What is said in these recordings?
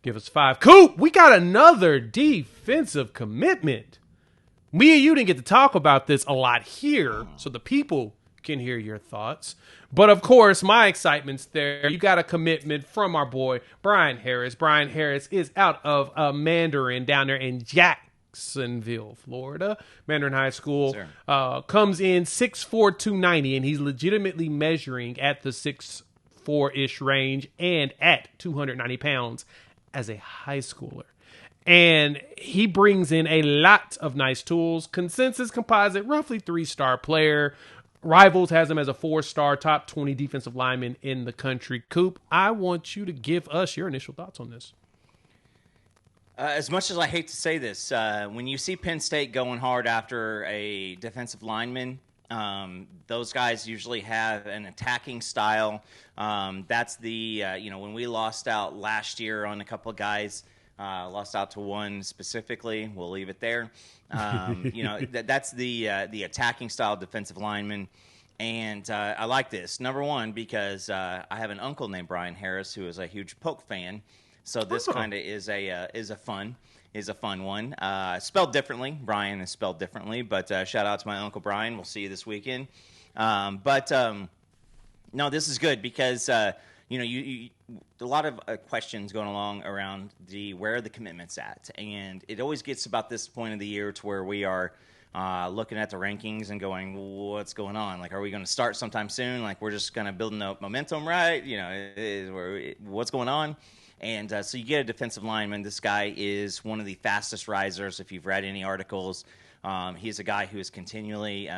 Give us 5. Coop, we got another defensive commitment. Me and you didn't get to talk about this a lot here, so the people can hear your thoughts. But, of course, my excitement's there. You got a commitment from our boy, Brian Harris. Brian Harris is out of Mandarin down there in Jacksonville, Florida. Mandarin High School. Comes in 6'4", 290, and he's legitimately measuring at the 6'4"-ish range and at 290 pounds as a high schooler. And he brings in a lot of nice tools. Consensus composite, roughly 3-star player. Rivals has him as a 4-star, top 20 defensive lineman in the country. Coop, I want you to give us your initial thoughts on this. As much as I hate to say this, when you see Penn State going hard after a defensive lineman, those guys usually have an attacking style. That's the, when we lost out last year on a couple of guys, lost out to one specifically, we'll leave it there. That's the attacking style defensive lineman. And I like this, number one, because I have an uncle named Brian Harris who is a huge Polk fan. So this kind of is a fun one. Spelled differently. Brian is spelled differently, but shout out to my Uncle Brian. We'll see you this weekend. No, this is good because you a lot of questions going along around where are the commitments at, and it always gets about this point of the year to where we are looking at the rankings and going, what's going on? Like, are we going to start sometime soon? Like, we're just kind of building up momentum, right? What's going on? And so you get a defensive lineman. This guy is one of the fastest risers, if you've read any articles. He's a guy who is continually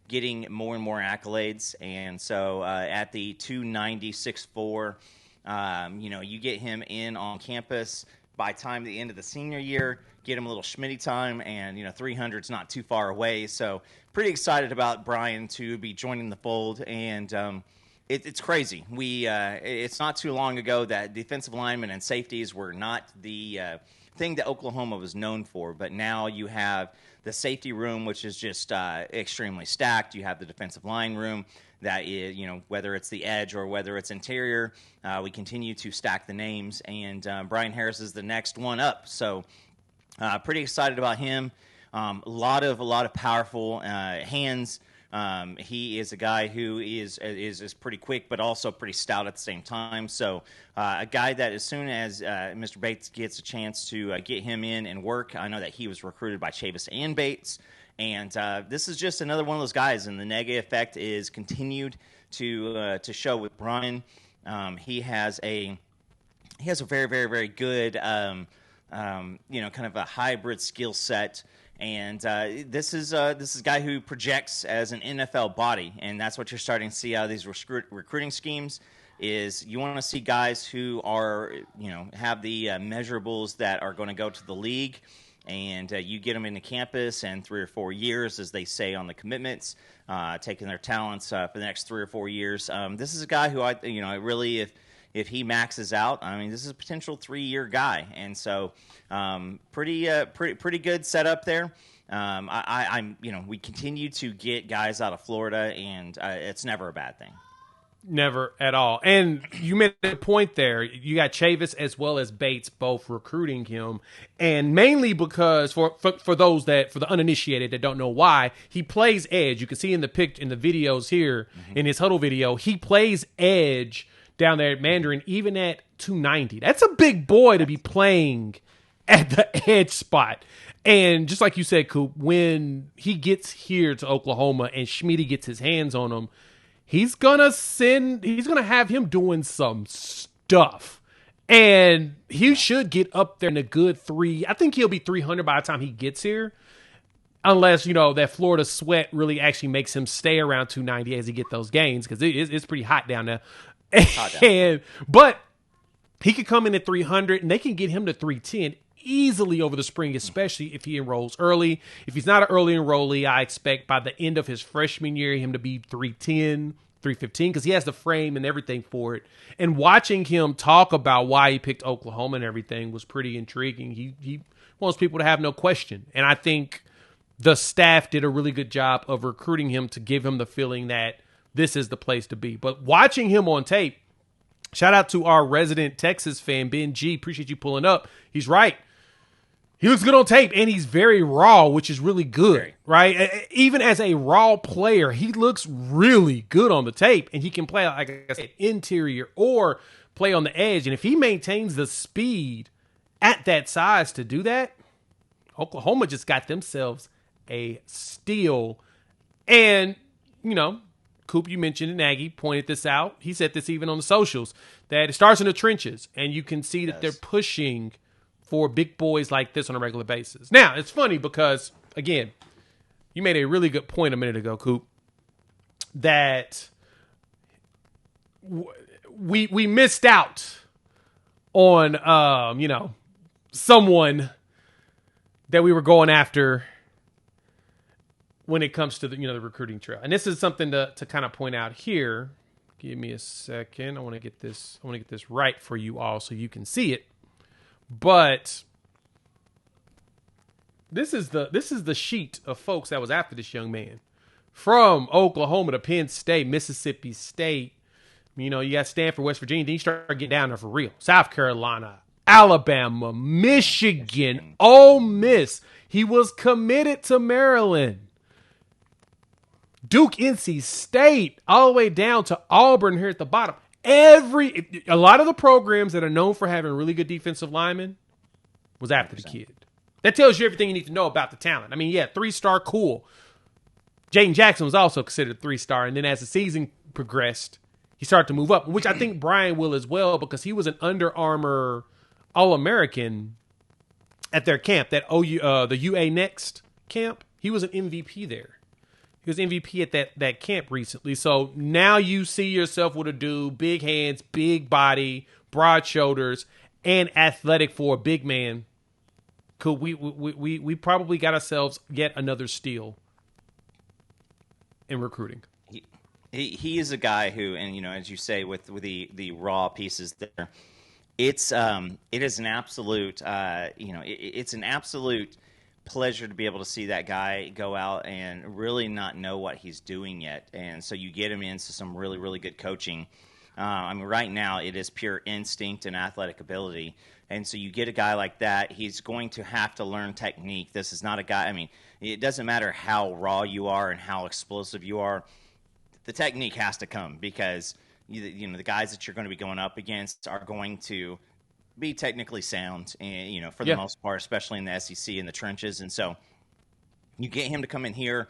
getting more and more accolades. And so at the 290, 6'4", you get him in on campus. By time the end of the senior year, get him a little Schmitty time, and 300's not too far away. So pretty excited about Brian to be joining the fold. And it's crazy. It's not too long ago that defensive linemen and safeties were not the thing that Oklahoma was known for, but now you have the safety room, which is just extremely stacked. You have the defensive line room that is, whether it's the edge or whether it's interior, we continue to stack the names, and Brian Harris is the next one up. So pretty excited about him. A lot of powerful hands. He is a guy who is pretty quick, but also pretty stout at the same time. So a guy that as soon as Mr. Bates gets a chance to get him in and work, I know that he was recruited by Chavis and Bates. And this is just another one of those guys, and the negative effect is continued to show with Brian. He has a very, very, very good, kind of a hybrid skill set. And this is a guy who projects as an NFL body, and that's what you're starting to see out of these recruiting schemes. Is you want to see guys who are, have the measurables that are going to go to the league, and you get them into campus in 3 or 4 years, as they say on the commitments, taking their talents for the next 3 or 4 years. This is a guy who really, if he maxes out, this is a potential 3-year guy, and so pretty good setup there. We continue to get guys out of Florida, and it's never a bad thing. Never at all. And you made a point there. You got Chavis as well as Bates both recruiting him, and mainly because for the uninitiated that don't know why, he plays edge. You can see in the videos here, in his huddle video, he plays edge down there at Mandarin, even at 290. That's a big boy to be playing at the edge spot. And just like you said, Coop, when he gets here to Oklahoma and Schmitty gets his hands on him, he's gonna have him doing some stuff. And he should get up there in a good 3. I think he'll be 300 by the time he gets here. Unless, that Florida sweat really actually makes him stay around 290 as he get those gains, because it's pretty hot down there. But he could come in at 300, and they can get him to 310 easily over the spring, especially if he enrolls early. If he's not an early enrollee, I expect by the end of his freshman year him to be 310, 315, because he has the frame and everything for it. And watching him talk about why he picked Oklahoma and everything was pretty intriguing. He wants people to have no question. And I think the staff did a really good job of recruiting him to give him the feeling that this is the place to be. But watching him on tape, Shout out to our resident Texas fan, Ben G. Appreciate you pulling up. He's right. He looks good on tape, and he's very raw, which is really good, right? Even as a raw player, he looks really good on the tape, and he can play, like I said, interior or play on the edge. And if he maintains the speed at that size to do that, Oklahoma just got themselves a steal. And, you know, Coop, you mentioned it, Nagy pointed this out. He said this even on the socials, that it starts in the trenches, and you can see that they're pushing for big boys like this on a regular basis. Now, it's funny because, again, you made a really good point a minute ago, Coop, that we missed out on, you know, someone that we were going after when it comes to the, you know, the recruiting trail. And this is something to kind of point out here. Give me a second. I want to get this right for you all so you can see it. But this is the sheet of folks that was after this young man. From Oklahoma to Penn State, Mississippi State, you know, you got Stanford, West Virginia, then you start getting down there for real. South Carolina, Alabama, Michigan, Ole Miss. He was committed to Maryland. Duke, NC State, all the way down to Auburn here at the bottom. A lot of the programs that are known for having really good defensive linemen was after 100%. The kid. That tells you everything you need to know about the talent. I mean, yeah, 3-star, cool. Jaden Jackson was also considered 3-star, and then as the season progressed, he started to move up, which I think Brian will as well, because he was an Under Armour All-American at their camp, that the UA Next camp. He was an MVP there. He was MVP at that camp recently. So now you see yourself with a dude, big hands, big body, broad shoulders, and athletic for a big man. Cool. We probably got ourselves yet another steal in recruiting. He is a guy who, and you know, as you say, with the raw pieces there, it is an absolute it's an absolute pleasure to be able to see that guy go out and really not know what he's doing yet. And so you get him into some really, really good coaching. I mean, right now it is pure instinct and athletic ability. And so you get a guy like that, he's going to have to learn technique. This is not a guy, I mean, it doesn't matter how raw you are and how explosive you are. The technique has to come, because you know the guys that you're going to be going up against are going to be technically sound, and you know, for the most part, especially in the SEC in the trenches. And so you get him to come in here.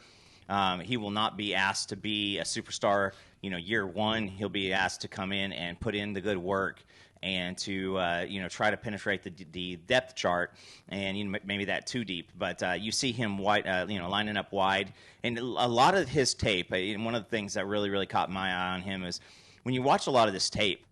He will not be asked to be a superstar, you know, year one. He'll be asked to come in and put in the good work and to try to penetrate the depth chart, and you know, maybe that too deep. But you see him lining up wide, and a lot of his tape. And one of the things that really, really caught my eye on him is when you watch a lot of this tape.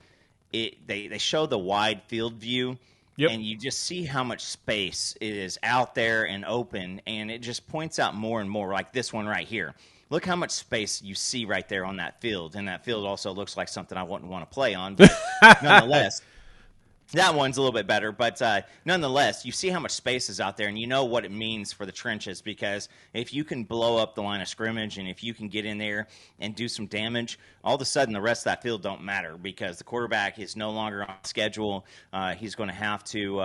They show the wide field view, and you just see how much space is out there and open, and it just points out more and more, like this one right here. Look how much space you see right there on that field, and that field also looks like something I wouldn't want to play on, but nonetheless. That one's a little bit better, but nonetheless, you see how much space is out there, and you know what it means for the trenches, because if you can blow up the line of scrimmage and if you can get in there and do some damage, all of a sudden the rest of that field don't matter, because the quarterback is no longer on schedule. He's going to have to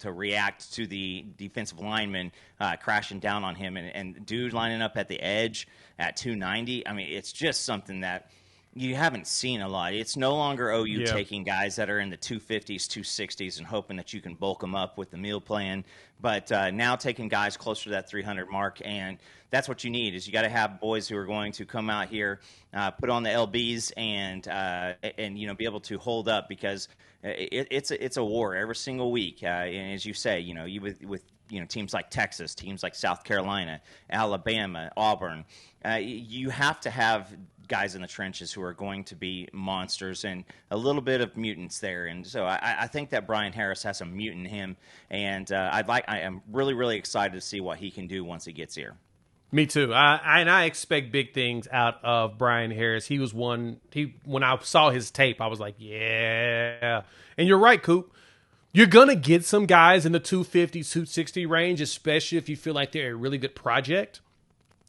react to the defensive lineman crashing down on him, and dude lining up at the edge at 290. I mean, it's just something that you haven't seen a lot. It's no longer OU taking guys that are in the 250s, 260s and hoping that you can bulk them up with the meal plan, but now taking guys closer to that 300 mark, and that's what you need. Is you got to have boys who are going to come out here, put on the LBs, and you know, be able to hold up, because it's a war every single week. And as you say, you know, with you know, teams like Texas, teams like South Carolina, Alabama, Auburn, you have to have guys in the trenches who are going to be monsters, and a little bit of mutants there. And so I think that Brian Harris has a mutant in him, and I am really, really excited to see what he can do once he gets here. Me too. I expect big things out of Brian Harris. He was one. When I saw his tape, I was like, yeah. And you're right, Coop. You're gonna get some guys in the 250, 260 range, especially if you feel like they're a really good project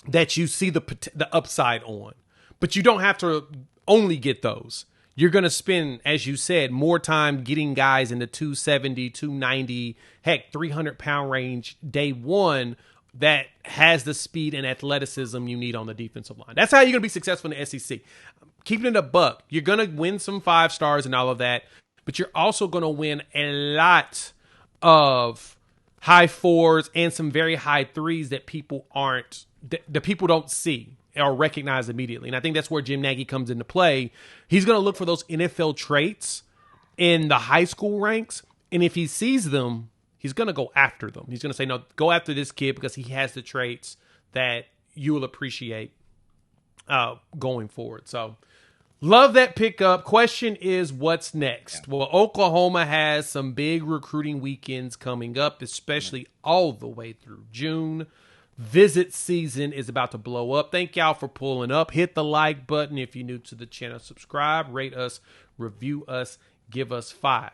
that you see the upside on. But you don't have to only get those. you're going to spend, as you said, more time getting guys in the 270, 290, heck, 300-pound range day one that has the speed and athleticism you need on the defensive line. That's how you're going to be successful in the SEC. Keeping it a buck, you're going to win some 5 stars and all of that, but you're also going to win a lot of high 4s and some very high 3s that people don't see or recognize immediately. And I think that's where Jim Nagy comes into play. He's going to look for those NFL traits in the high school ranks, and if he sees them, he's going to go after them. He's going to say, no, go after this kid because he has the traits that you will appreciate going forward. So love that pickup. Question is, what's next? Yeah. Well, Oklahoma has some big recruiting weekends coming up, especially all the way through June. Visit season is about to blow up. Thank y'all for pulling up. Hit the like button if you're new to the channel. Subscribe, rate us, review us, give us 5